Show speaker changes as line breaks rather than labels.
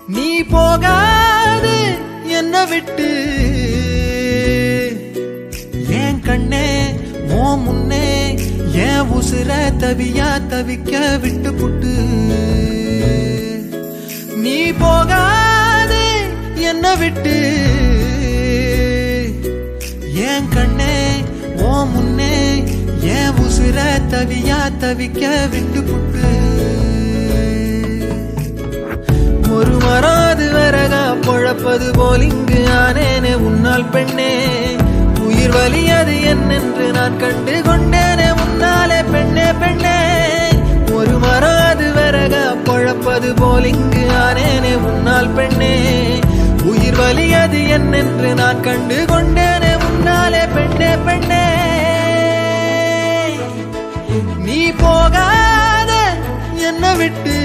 நீ போகாது என்ன விட்டு ஏன் கண்ணே ஓ முன்னே ஏன் உசுர தவியா தவிக்க விட்டு புட்டு நீ போகாது என்ன விட்டு ஏன் கண்ணே ஓ முன்னே ஏன் உசுர தவியா தவிக்க விட்டு புட்டு ஒரு மராது வரகா பொழப்பது போல் இங்கு ஆனேனே உன்னால் பெண்ணே உயிர் வலியது என்னென்று நான் கண்டு கொண்டேனே உன்னாலே பெண்ணே பெண்ணே ஒரு மராது வரகா பொழப்பது போல் இங்கு ஆனேனே உன்னால் பெண்ணே உயிர் வலியது என்னென்று நான் கண்டு கொண்டேனே உன்னாலே பெண்ணே பெண்ணே நீ போகாத என்ன விட்டு